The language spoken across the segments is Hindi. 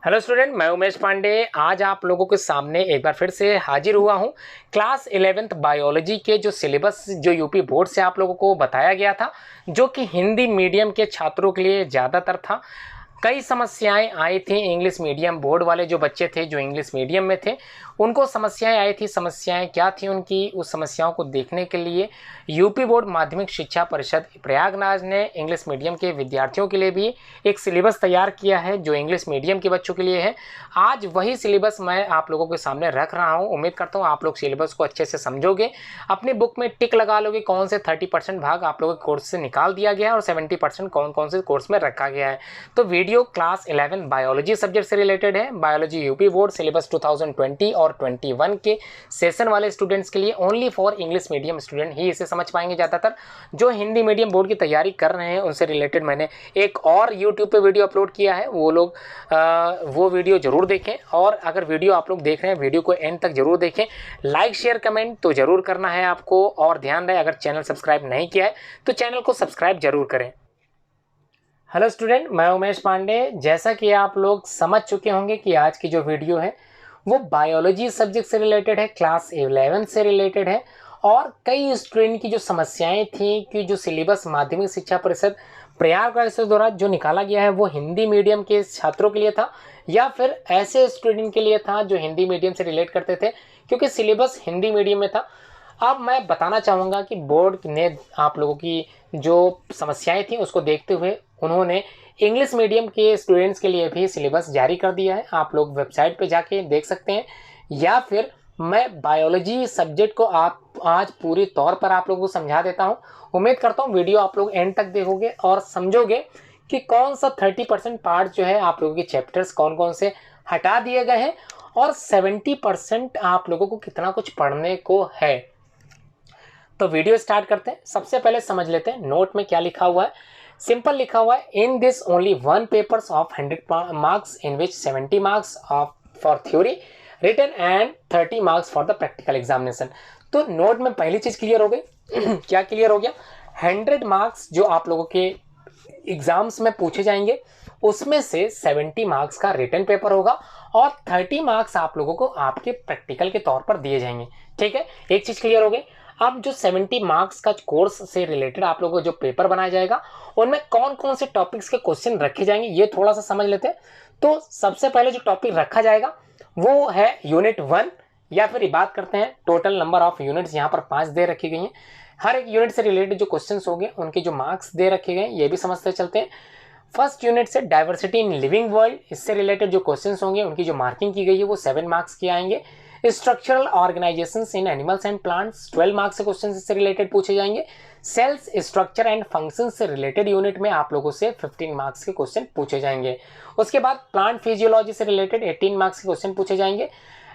हेलो स्टूडेंट, मैं उमेश पांडे आज आप लोगों के सामने एक बार फिर से हाजिर हुआ हूं। क्लास 11th बायोलॉजी के जो सिलेबस जो यूपी बोर्ड से आप लोगों को बताया गया था, जो कि हिंदी मीडियम के छात्रों के लिए ज़्यादातर था। कई समस्याएं आई थी। इंग्लिश मीडियम बोर्ड वाले जो बच्चे थे, जो इंग्लिश मीडियम में थे, उनको समस्याएं आई थी। समस्याएं क्या थी उनकी, उस समस्याओं को देखने के लिए यूपी बोर्ड माध्यमिक शिक्षा परिषद प्रयागराज ने इंग्लिश मीडियम के विद्यार्थियों के लिए भी एक सिलेबस तैयार किया है, जो इंग्लिश मीडियम के बच्चों के लिए है। आज वही सिलेबस मैं आप लोगों के सामने रख रहा हूँ। उम्मीद करता हूँ आप लोग सिलेबस को अच्छे से समझोगे, अपनी बुक में टिक लगा लोगे कौन से 30% भाग आप लोगों के कोर्स से निकाल दिया गया है और 70% कौन कौन से कोर्स में रखा गया है। तो वीडियो क्लास 11 बायोलॉजी सब्जेक्ट से रिलेटेड है। बायोलॉजी यूपी बोर्ड सिलेबस 2020 और 21 के सेशन वाले स्टूडेंट्स के लिए, only for English medium student ही इसे समझ पाएंगे। ज़्यादातर जो हिंदी मीडियम बोर्ड की तैयारी कर रहे हैं उनसे रिलेटेड मैंने एक और यूट्यूब पे वीडियो अपलोड किया है, वो लोग वो वीडियो ज़रूर देखें। और अगर वीडियो आप लोग देख रहे हैं, वीडियो को एंड तक जरूर देखें। लाइक शेयर कमेंट तो ज़रूर करना है आपको, और ध्यान रहे अगर चैनल सब्सक्राइब नहीं किया है तो चैनल को सब्सक्राइब जरूर करें। हेलो स्टूडेंट, मैं उमेश पांडे। जैसा कि आप लोग समझ चुके होंगे कि आज की जो वीडियो है वो बायोलॉजी सब्जेक्ट से रिलेटेड है, क्लास 11 से रिलेटेड है। और कई स्टूडेंट की जो समस्याएं थी कि जो सिलेबस माध्यमिक शिक्षा परिषद प्रयागराज से द्वारा जो निकाला गया है वो हिंदी मीडियम के छात्रों के लिए था, या फिर ऐसे स्टूडेंट के लिए था जो हिंदी मीडियम से रिलेट करते थे, क्योंकि सिलेबस हिंदी मीडियम में था। अब मैं बताना चाहूँगा कि बोर्ड ने आप लोगों की जो समस्याएं थी उसको देखते हुए उन्होंने इंग्लिश मीडियम के स्टूडेंट्स के लिए भी सिलेबस जारी कर दिया है। आप लोग वेबसाइट पे जाके देख सकते हैं, या फिर मैं बायोलॉजी सब्जेक्ट को आप आज पूरी तौर पर आप लोगों को समझा देता हूं। उम्मीद करता हूं वीडियो आप लोग एंड तक देखोगे और समझोगे कि कौन सा 30% पार्ट जो है आप लोगों के चैप्टर्स कौन कौन से हटा दिए गए हैं, और 70% आप लोगों को कितना कुछ पढ़ने को है। तो वीडियो स्टार्ट करते हैं। सबसे पहले समझ लेते हैं नोट में क्या लिखा हुआ है। सिंपल लिखा हुआ है, in this only one papers of 100 marks in which 70 marks of for theory written and 30 marks for the practical examination. तो नोट में पहली चीज क्लियर हो गई। क्या क्लियर हो गया? 100 मार्क्स जो आप लोगों के एग्जाम्स में पूछे जाएंगे, उसमें से 70 मार्क्स का रिटन पेपर होगा और 30 मार्क्स आप लोगों को आपके प्रैक्टिकल के तौर पर दिए जाएंगे। ठीक है, एक चीज क्लियर हो गई। अब जो 70 मार्क्स का कोर्स से रिलेटेड आप लोगों को जो पेपर बनाया जाएगा, उनमें कौन कौन से टॉपिक्स के क्वेश्चन रखे जाएंगे ये थोड़ा सा समझ लेते हैं। तो सबसे पहले जो टॉपिक रखा जाएगा वो है यूनिट 1, या फिर बात करते हैं टोटल नंबर ऑफ यूनिट्स। यहाँ पर 5 दे रखी गई हैं। हर एक यूनिट से रिलेटेड जो क्वेश्चन होंगे उनके जो मार्क्स दे रखे गए ये भी समझते चलते हैं। फर्स्ट यूनिट से डाइवर्सिटी इन लिविंग वर्ल्ड, इससे रिलेटेड जो क्वेश्चंस होंगे उनकी जो मार्किंग की गई है वो 7 मार्क्स के आएंगे। Structural organisations in animals and plants 12 marks से क्वेश्चन से रिलेटेड पूछे जाएंगे। सेल्स स्ट्रक्चर एंड फंक्शन से रिलेटेड यूनिट में आप लोगों से 15 मार्क्स के क्वेश्चन पूछे जाएंगे। उसके बाद प्लांट फिजियोलॉजी से रिलेटेड 18 मार्क्स के क्वेश्चन पूछे जाएंगे।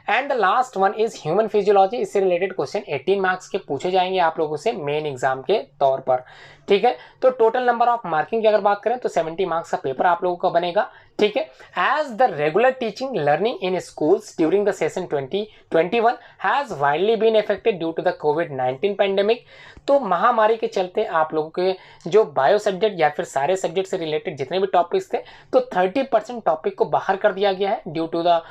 And the last one is human physiology, इससे रिलेटेड क्वेश्चन 18 मार्क्स के पूछे जाएंगे आप लोगों से मेन एग्जाम के तौर पर। ठीक है, तो टोटल नंबर ऑफ मार्किंग की अगर बात करें तो 70 मार्क्स का पेपर आप लोगों का बनेगा। ठीक है, as the regular teaching learning in schools during the session 2021 has widely been affected due to the कोविड-19 पैंडेमिक। तो महामारी के चलते आप लोगों के जो बायो सब्जेक्ट या फिर सारे सब्जेक्ट से रिलेटेड जितने भी टॉपिक्स थे, तो 30% टॉपिक को बाहर कर दिया गया है ड्यू टू द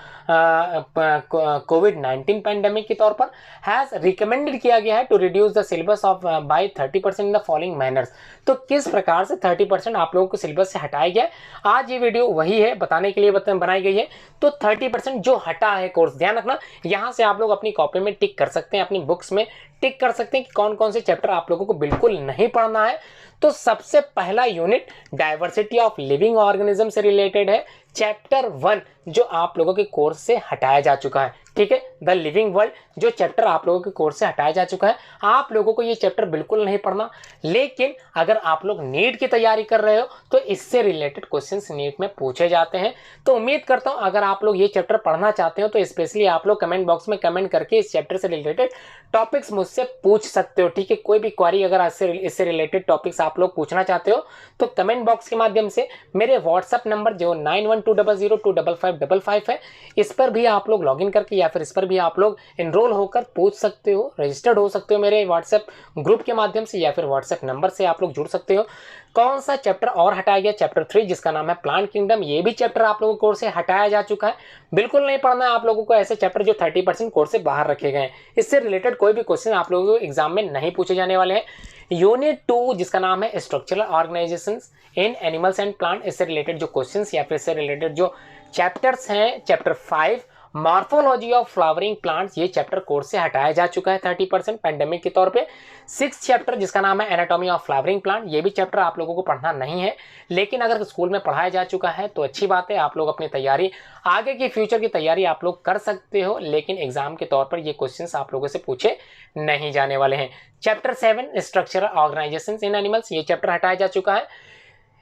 कोविड-19 पैंडेमिक के तौर पर। हैज रिकमेंडेड किया गया है to reduce the syllabus of by 30% in the following manners. तो किस प्रकार से 30% आप लोगों को सिलेबस से हटाया गया है, आज ये वीडियो वही है बताने के लिए बनाई गई है। तो 30% जो हटा है कोर्स, ध्यान रखना, यहाँ से आप लोग अपनी कॉपी में टिक कर सकते हैं, अपनी बुक्स में टिक कर सकते हैं कि कौन कौन से चैप्टर आप लोगों को बिल्कुल नहीं पढ़ना है। तो सबसे पहला unit diversity of living organism से रिलेटेड है, चैप्टर 1 जो आप लोगों के कोर्स से हटाया जा चुका है। ठीक है, द लिविंग वर्ल्ड जो चैप्टर आप लोगों के कोर्स से हटाया जा चुका है, आप लोगों को ये चैप्टर बिल्कुल नहीं पढ़ना। लेकिन अगर आप लोग नीट की तैयारी कर रहे हो तो इससे रिलेटेड क्वेश्चंस नीट में पूछे जाते हैं। तो उम्मीद करता हूं अगर आप लोग ये चैप्टर पढ़ना चाहते हो तो स्पेशली आप लोग कमेंट बॉक्स में कमेंट करके इस चैप्टर से रिलेटेड टॉपिक्स मुझसे पूछ सकते हो। ठीक है, कोई भी क्वेरी अगर इससे रिलेटेड टॉपिक्स आप लोग पूछना चाहते हो तो कमेंट बॉक्स के माध्यम से मेरे व्हाट्सएप नंबर जो 9120025555 है। इस पर भी आप लोग लॉगिन करके या फिर इस पर भी आप लोग एनरोल होकर पूछ सकते हो, रजिस्टर्ड हो सकते हो मेरे व्हाट्सएप ग्रुप के माध्यम से, या फिर व्हाट्सएप नंबर से आप लोग जुड़ सकते हो। कौन सा चैप्टर और हटाया गया? चैप्टर 3 जिसका नाम है प्लांट किंगडम, ये भी चैप्टर आप लोगों को कोर्स से हटाया जा चुका है। बिल्कुल नहीं पढ़ना है आप लोगों को ऐसे चैप्टर जो 30% कोर्स से बाहर रखे गए हैं। इससे रिलेटेड कोई भी क्वेश्चन आप लोगों को एग्जाम में नहीं पूछे जाने वाले हैं। यूनिट 2 जिसका नाम है structural organisations in animals and plant, इससे रिलेटेड जो क्वेश्चंस या फिर इससे रिलेटेड जो चैप्टर्स हैं, chapter 5 morphology of flowering plants, ये चैप्टर कोर्स से हटाया जा चुका है 30% पैंडेमिक के तौर पे। 6 चैप्टर जिसका नाम है एनाटॉमी ऑफ फ्लावरिंग प्लांट, ये भी चैप्टर आप लोगों को पढ़ना नहीं है, लेकिन अगर स्कूल में पढ़ाया जा चुका है तो अच्छी बात है। आप लोग अपनी तैयारी, आगे की फ्यूचर की तैयारी आप लोग कर सकते हो, लेकिन एग्जाम के तौर पर ये क्वेश्चंस आप लोगों से पूछे नहीं जाने वाले हैं। चैप्टर 7 स्ट्रक्चरल ऑर्गेनाइजेशन इन एनिमल्स, ये चैप्टर हटाया जा चुका है।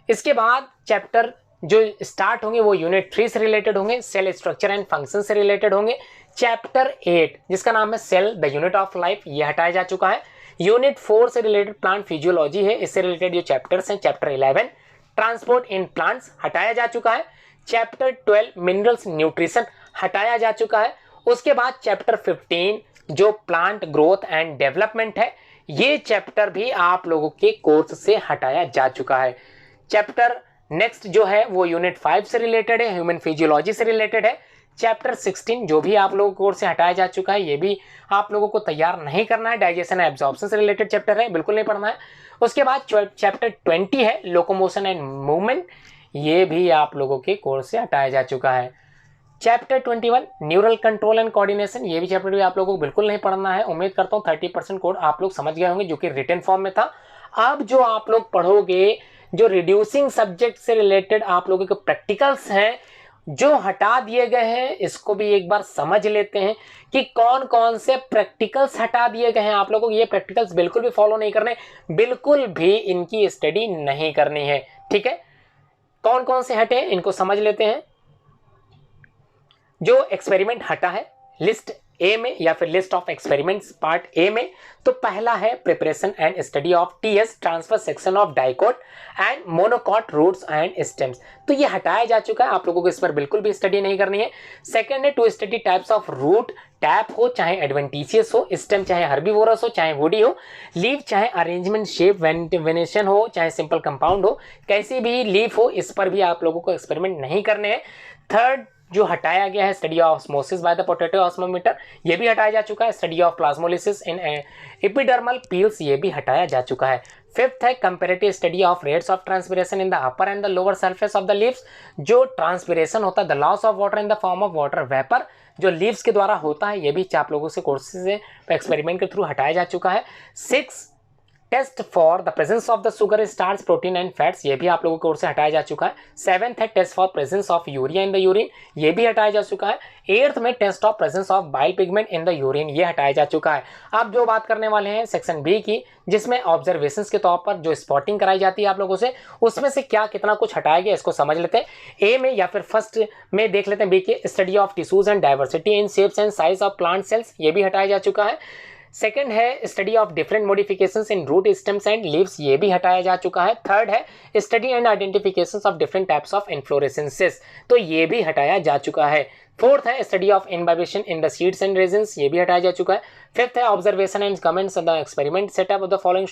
इसके बाद चैप्टर जो स्टार्ट होंगे वो यूनिट 3 से रिलेटेड होंगे, सेल स्ट्रक्चर एंड फंक्शन से रिलेटेड होंगे। चैप्टर 8 जिसका नाम है cell the unit of life, ये हटाया जा चुका है। यूनिट 4 से रिलेटेड प्लांट फिजियोलॉजी है, इससे रिलेटेड जो चैप्टर्स हैं चैप्टर 11 ट्रांसपोर्ट इन प्लांट्स हटाया जा चुका है। चैप्टर 12 मिनरल्स न्यूट्रिशन हटाया जा चुका है। उसके बाद चैप्टर 15 जो प्लांट ग्रोथ एंड डेवलपमेंट है, ये चैप्टर भी आप लोगों के कोर्स से हटाया जा चुका है। चैप्टर नेक्स्ट जो है वो यूनिट 5 से रिलेटेड है, ह्यूमन फिजियोलॉजी से रिलेटेड है। चैप्टर 16 जो भी आप लोगों को कोर्स से हटाया जा चुका है, ये भी आप लोगों को तैयार नहीं करना है, डाइजेशन एंड एब्जॉर्प्शन से रिलेटेड चैप्टर है, बिल्कुल नहीं पढ़ना है। उसके बाद चैप्टर 20 है लोकोमोशन एंड मूवमेंट, ये भी आप लोगों के कोर्स से हटाया जा चुका है। Chapter 21 neural control and coordination, ये भी चैप्टर भी आप लोगों को बिल्कुल नहीं पढ़ना है। उम्मीद करता हूँ 30% कोड आप लोग समझ गए होंगे जो कि रिटन फॉर्म में था। अब जो आप लोग पढ़ोगे, जो रिड्यूसिंग सब्जेक्ट से रिलेटेड आप लोगों के प्रैक्टिकल्स हैं जो हटा दिए गए हैं, इसको भी एक बार समझ लेते हैं कि कौन कौन से प्रैक्टिकल्स हटा दिए गए हैं। आप लोगों को ये प्रैक्टिकल्स बिल्कुल भी फॉलो नहीं करने, बिल्कुल भी इनकी स्टडी नहीं करनी है, ठीक है। कौन कौन से हटे इनको समझ लेते हैं। जो एक्सपेरिमेंट हटा है लिस्ट ए में या फिर list of experiments part A में, तो पहला है preparation and study of TS transfer section of dicot and monocot roots and stems, तो ये हटाया जा चुका है। आप लोगों को इस पर बिल्कुल भी स्टडी नहीं करनी है। सेकंड है to study types of root, tap हो चाहे एडवेंटिशियस हो, स्टेम चाहे हर्बीवोरस हो चाहे वुडी हो, लीव चाहे अरेंजमेंट शेप वेनेशन हो चाहे सिंपल कंपाउंड हो, कैसी भी लीफ हो, इस पर भी आप लोगों को एक्सपेरिमेंट नहीं करने हैं। थर्ड जो हटाया गया है study of osmosis by the potato osmometer, ये भी हटाया जा चुका है। Study of plasmolysis in epidermal peels, ये भी हटाया जा चुका है। फिफ्थ है comparative study of rates of transpiration in the upper and the lower surface of the leaves, जो ट्रांसपिरेशन होता है the loss of water in the form of water vapour, जो लीव्स के द्वारा होता है, ये भी आप लोगों से कोर्सेज से एक्सपेरिमेंट के थ्रू हटाया जा चुका है। 6 test for the presence of the sugar starch protein and fats, ये भी आप लोगों की ओर से हटाया जा चुका है। 7th है test for presence of urea in the urine, ये भी हटाया जा चुका है। 8th में test of presence of bile pigment in the urine, ये हटाया जा चुका है। अब जो बात करने वाले हैं सेक्शन बी की, जिसमें ऑब्जर्वेशंस के तौर पर जो स्पॉटिंग कराई जाती है आप लोगों से, उसमें से क्या कितना कुछ हटाया गया इसको समझ लेते हैं। ए में या फिर फर्स्ट में देख लेते हैं बी के study of tissues and diversity in shapes and size of plant cells, ये भी हटाया जा चुका है। सेकंड है study of different modifications in root stems and leaves, ये भी हटाया जा चुका है। थर्ड है study and identifications of different types of inflorescences, तो ये भी हटाया जा चुका है। फोर्थ है study of imbibition in the seeds and raisins, ये भी हटाया जा चुका है। फिफ्थ है observation and comments on the experiment setup of the following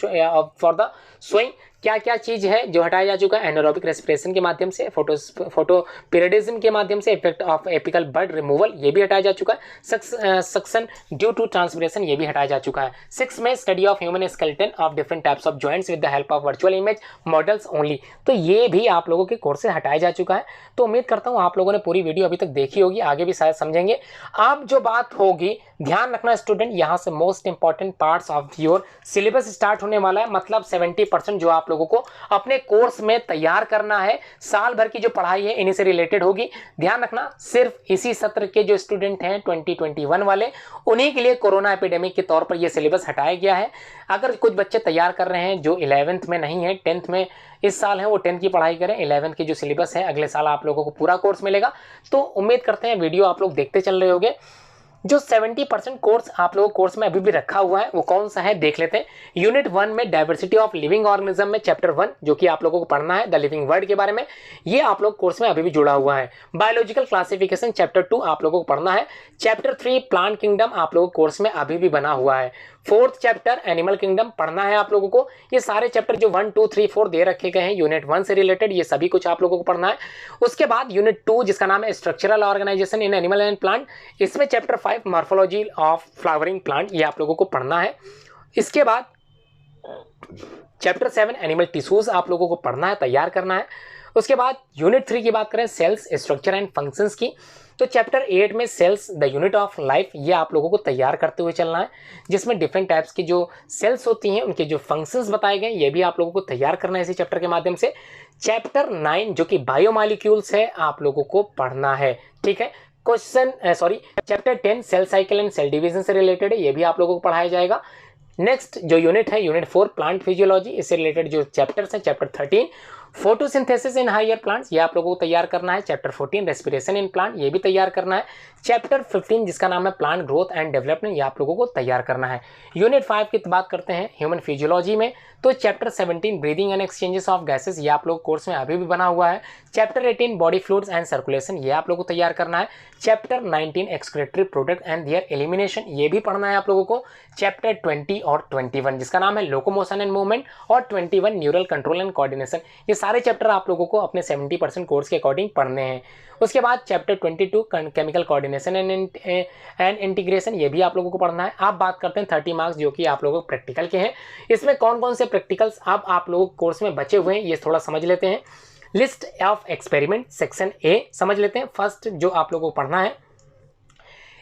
for the sowing, क्या क्या चीज है जो हटाया जा चुका है। एनारोबिक रेस्पिरेशन के माध्यम से, फोटो पीरियडिज्म के माध्यम से, effect of apical bud removal, ये भी हटाया जा चुका है। सक्शन ड्यू टू ट्रांसपिरेशन, ये भी हटाया जा चुका है। 6 में study of human skeleton of different types of joints with the help of virtual image models only, तो ये भी आप लोगों के कोर्स से हटाया जा चुका है। तो उम्मीद करता हूँ आप लोगों ने पूरी वीडियो अभी तक देखी होगी, आगे भी शायद समझेंगे। अब जो बात होगी, ध्यान रखना स्टूडेंट, यहाँ से most important parts of your syllabus start होने वाला है, मतलब 70% जो आप लोगों को अपने कोर्स में तैयार करना है, साल भर की जो पढ़ाई है इन्हीं से रिलेटेड होगी। ध्यान रखना सिर्फ इसी सत्र के जो स्टूडेंट हैं 2021 वाले, उन्हीं के लिए कोरोना एपिडेमिक के तौर पर यह सिलेबस हटाया गया है। अगर कुछ बच्चे तैयार कर रहे हैं जो 11th में नहीं है, 10th में इस साल है, वो 10th की पढ़ाई करें। 11th की जो सिलेबस है अगले साल आप लोगों को पूरा कोर्स मिलेगा। तो उम्मीद करते हैं वीडियो आप लोग देखते चल रहे होंगे। जो 70% कोर्स आप लोगों कोर्स में अभी भी रखा हुआ है वो कौन सा है देख लेते हैं। यूनिट 1 में डाइवर्सिटी ऑफ लिविंग ऑर्गेनिज्म में चैप्टर 1 जो कि आप लोगों को पढ़ना है द लिविंग वर्ल्ड के बारे में, ये आप लोग कोर्स में अभी भी जुड़ा हुआ है। बायोलॉजिकल क्लासिफिकेशन चैप्टर 2 आप लोगों को पढ़ना है। चैप्टर 3 प्लांट किंगडम आप लोगों को कोर्स में अभी भी बना हुआ है। 4th चैप्टर एनिमल किंगडम पढ़ना है आप लोगों को। ये सारे चैप्टर जो 1 2 3 4 दे रखे गए हैं यूनिट 1 से रिलेटेड, ये सभी कुछ आप लोगों को पढ़ना है। उसके बाद यूनिट 2 जिसका नाम है structural organisation in animal and plant, इसमें chapter 5 morphology of flowering plant, ये आप लोगों को पढ़ना है। इसके बाद चैप्टर 7 एनिमल टिश्यूज आप लोगों को पढ़ना है, तैयार करना है। उसके बाद यूनिट 3 की बात करें सेल्स स्ट्रक्चर एंड फंक्शंस की, तो चैप्टर 8 में cells the unit of life, ये आप लोगों को तैयार करते हुए चलना है, जिसमें डिफरेंट टाइप्स की जो सेल्स होती हैं उनके जो फंक्शंस बताए गए ये भी आप लोगों को तैयार करना है इसी चैप्टर के माध्यम से। चैप्टर 9 जो कि बायोमॉलिक्यूल्स है आप लोगों को पढ़ना है, ठीक है। Chapter 10 cell cycle and cell division से रिलेटेड है, ये भी आप लोगों को पढ़ाया जाएगा। नेक्स्ट जो यूनिट है यूनिट 4 प्लांट फिजियोलॉजी, इससे रिलेटेड जो चैप्टर्स हैं chapter 13 photosynthesis in higher plants, ये आप लोगों को तैयार करना है। चैप्टर 14 रेस्पिरेशन इन प्लांट, ये भी तैयार करना है। चैप्टर 15 जिसका नाम है प्लांट ग्रोथ एंड डेवलपमेंट, ये आप लोगों को तैयार करना है। यूनिट 5 की बात करते हैं ह्यूमन फिजियोलॉजी में, तो chapter 17 breathing and exchanges of gases, ये आप लोग कोर्स में अभी भी बना हुआ है। Chapter 18 body fluids and circulation, ये आप लोगों को तैयार करना है। Chapter 19 excretory product and there elimination, ये भी पढ़ना है आप लोगों को। चैप्टर 20 और 21 जिसका नाम है लोकोमोशन एंड मूवमेंट, और 21 न्यूरल कंट्रोल एंड कोऑर्डिनेशन, ये सारे चैप्टर आप लोगों को अपने 70% कोर्स के अकॉर्डिंग पढ़ने हैं। उसके बाद chapter 22 chemical coordination and integration, ये भी आप लोगों को पढ़ना है। आप बात करते हैं 30 मार्क्स जो कि आप लोगों को प्रैक्टिकल के हैं। इसमें कौन कौन से प्रैक्टिकल्स अब आप लोगों को कोर्स में बचे हुए हैं ये थोड़ा समझ लेते हैं। List of experiment section A समझ लेते हैं। फर्स्ट जो आप लोगों को पढ़ना है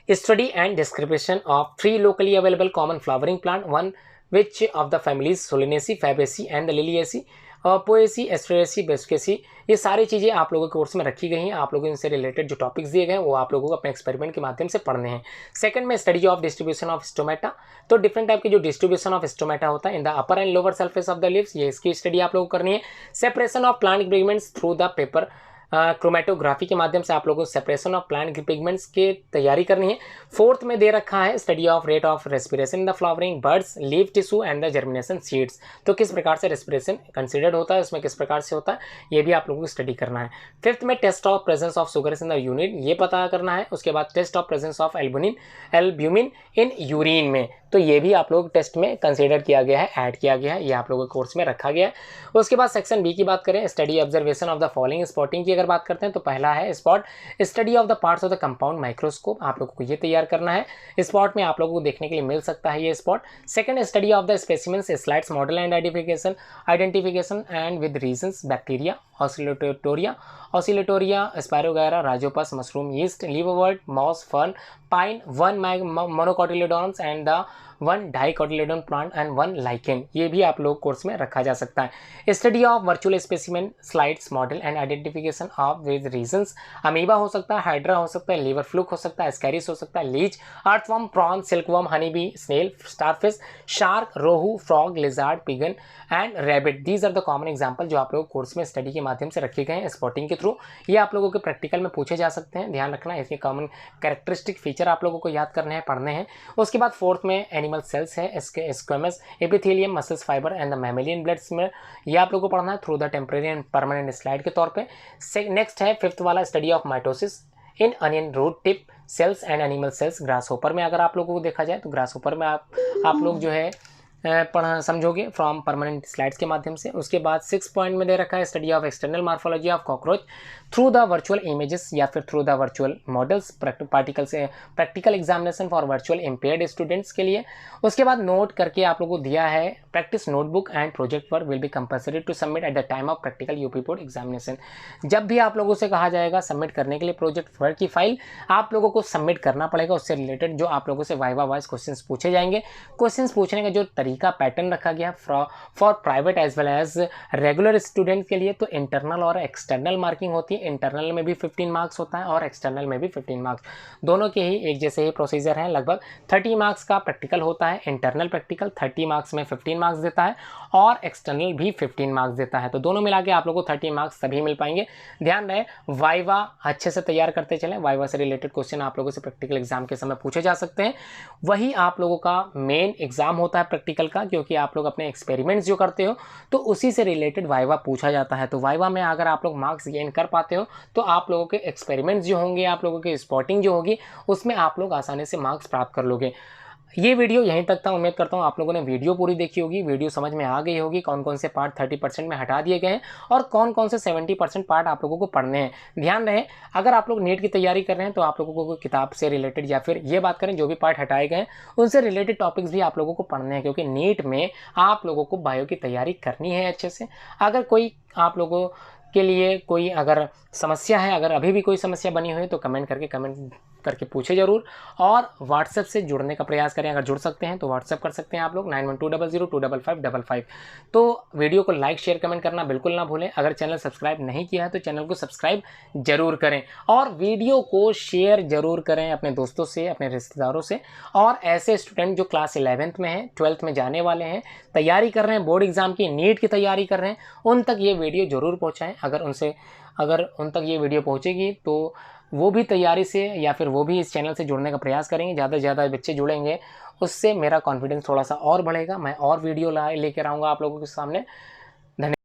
study and description of 3 locally available common flowering plant, one which of the families Solanaceae, Fabaceae and Liliaceae, Poaceae, Asteraceae, Brassicaceae, ये सारी चीज़ें आप लोगों के कोर्स में रखी गई हैं। आप लोगों से रिलेटेड जो टॉपिक्स दिए गए हैं वो आप लोगों को अपने एक्सपेरिमेंट के माध्यम से पढ़ने हैं। सेकंड में study of distribution of stomata, तो डिफरेंट टाइप की जो डिस्ट्रीब्यूशन ऑफ स्टोमेटा होता है in the upper and lower surface of the leaves, ये इसकी स्टडी आप लोगों को करनी है। Separation of plant pigments through the paper chromatography के माध्यम से आप लोगों को सेपरेशन ऑफ प्लांट पिगमेंट्स की तैयारी करनी है। फोर्थ में दे रखा है study of rate of respiration in the flowering birds, leave tissue and the germination seeds, तो किस प्रकार से रेस्पिरेशन कंसिडर्ड होता है, उसमें किस प्रकार से होता है, ये भी आप लोगों को स्टडी करना है। फिफ्थ में test of presence of sugars in the urine, ये पता करना है। उसके बाद test of presence of albumin in urine में, तो ये भी आप लोग टेस्ट में कंसिडर किया गया है, ऐड किया गया है, ये आप लोगों के कोर्स में रखा गया है। उसके बाद सेक्शन बी की बात करें study observation of the following spotting की अगर बात करते हैं तो पहला है spot study of the parts of the compound microscope, आप लोगों को ये तैयार करना है। स्पॉट में आप लोगों को देखने के लिए मिल सकता है ये spot. Second study of the specimens, slides, model and identification and with reasons, bacteria, Oscillatoria, Spirogyra, Rhizopus, mushroom, yeast, liverwort, moss, fern, pine, 1 monocotyledons and the 1 dicotyledon plant and 1 lichen, ये भी आप लोग कोर्स में रखा जा सकता है। Study of virtual specimen, slides, model and identification of with reasons, amoeba हो सकता है, हाइड्रा हो सकता है, लीवर फ्लूक हो सकता है, स्कैरिस हो सकता है, leech, earthworm, prawn, silkworm, honey bee, snail, starfish, shark, rohu, frog, lizard, pigeon and rabbit, these are the common example जो आप लोग कोर्स में स्टडी के माध्यम से रखे गए हैं स्पॉटिंग के थ्रू। ये आप लोगों के प्रैक्टिकल में पूछे जा सकते हैं, ध्यान रखना इसके कॉमन कैरेक्टरिस्टिक फीचर आप लोगों को याद करने हैं, पढ़ने हैं। उसके बाद फोर्थ में एनिमल सेल्स है, इसके squamous, epithelium, muscles, fibre and the mammalian bloods में, ये आप लोगों को पढ़ना है through the temporary and permanent slide के तौर पे। नेक्स्ट है फिफ्थ वाला study of mitosis in onion root tip cells and animal cells, grasshopper में अगर आप लोगों को देखा जाए तो ग्रास होपर में आप लोग जो है पढ़ समझोगे फ्रॉम परमानेंट स्लाइड्स के माध्यम से। उसके बाद 6 पॉइंट में दे रखा है study of external morphology of cockroach through the virtual images या फिर through the virtual models, particle से practical examination for virtual impaired students के लिए। उसके बाद नोट करके आप लोगों को दिया है practice notebook and project work will be compulsory to submit at the time of practical UP board examination, जब भी आप लोगों से कहा जाएगा सबमिट करने के लिए प्रोजेक्ट वर्क की फाइल आप लोगों को सबमिट करना पड़ेगा। उससे रिलेटेड जो आप लोगों से वाइवा वाइज क्वेश्चंस पूछे जाएंगे, क्वेश्चंस पूछने का जो तरीका का पैटर्न रखा गया for private as well as regular student के लिए। तो इंटरनल और एक्सटर्नल मार्किंग होती है, इंटरनल में भी 15 मार्क्स होता है और एक्सटर्नल में भी 15 मार्क्स, दोनों के ही एक जैसे ही प्रोसीजर हैं। लगभग 30 मार्क्स का प्रैक्टिकल होता है, इंटरनल प्रैक्टिकल 30 मार्क्स में 15 मार्क्स देता है और एक्सटर्नल भी 15 मार्क्स देता है। तो दोनों मिला के आप लोगों को 30 मार्क्स सभी मिल पाएंगे। ध्यान रहे वाइवा अच्छे से तैयार करते चलें, वाइवा से रिलेटेड क्वेश्चन आप लोगों से प्रैक्टिकल एग्जाम के समय पूछे जा सकते हैं। वही आप लोगों का मेन एग्जाम होता है प्रैक्टिकल का, क्योंकि आप लोग अपने एक्सपेरिमेंट्स जो करते हो तो उसी से रिलेटेड वाइवा पूछा जाता है। तो वाइवा में अगर आप लोग मार्क्स गेन कर पाते हो तो आप लोगों के एक्सपेरिमेंट्स जो होंगे, आप लोगों की स्पॉटिंग जो होगी, उसमें आप लोग आसानी से मार्क्स प्राप्त कर लोगे। ये वीडियो यहीं तक था। उम्मीद करता हूँ आप लोगों ने वीडियो पूरी देखी होगी, वीडियो समझ में आ गई होगी, कौन कौन से पार्ट 30% में हटा दिए गए हैं और कौन कौन से 70% पार्ट आप लोगों को पढ़ने हैं। ध्यान रहे अगर आप लोग नीट की तैयारी कर रहे हैं तो आप लोगों को किताब से रिलेटेड या फिर ये बात करें जो भी पार्ट हटाए गए हैं उनसे रिलेटेड टॉपिक्स भी आप लोगों को पढ़ने हैं, क्योंकि नीट में आप लोगों को बायो की तैयारी करनी है अच्छे से। अगर कोई आप लोगों के लिए कोई अगर समस्या है, अगर अभी भी कोई समस्या बनी हुई है तो कमेंट करके पूछे ज़रूर और व्हाट्सएप से जुड़ने का प्रयास करें। अगर जुड़ सकते हैं तो व्हाट्सएप कर सकते हैं आप लोग 9120025555। तो वीडियो को लाइक शेयर कमेंट करना बिल्कुल ना भूलें। अगर चैनल सब्सक्राइब नहीं किया है तो चैनल को सब्सक्राइब जरूर करें और वीडियो को शेयर जरूर करें अपने दोस्तों से, अपने रिश्तेदारों से। और ऐसे स्टूडेंट जो क्लास 11th में हैं, 12th में जाने वाले हैं, तैयारी कर रहे हैं बोर्ड एग्जाम की, नीट की तैयारी कर रहे हैं, उन तक ये वीडियो जरूर पहुँचाएँ। अगर उन तक ये वीडियो पहुँचेगी तो वो भी तैयारी से या फिर वो भी इस चैनल से जुड़ने का प्रयास करेंगे। ज़्यादा से ज़्यादा बच्चे जुड़ेंगे, उससे मेरा कॉन्फिडेंस थोड़ा सा और बढ़ेगा, मैं और वीडियो लेकर आऊँगा आप लोगों के सामने। धन्यवाद।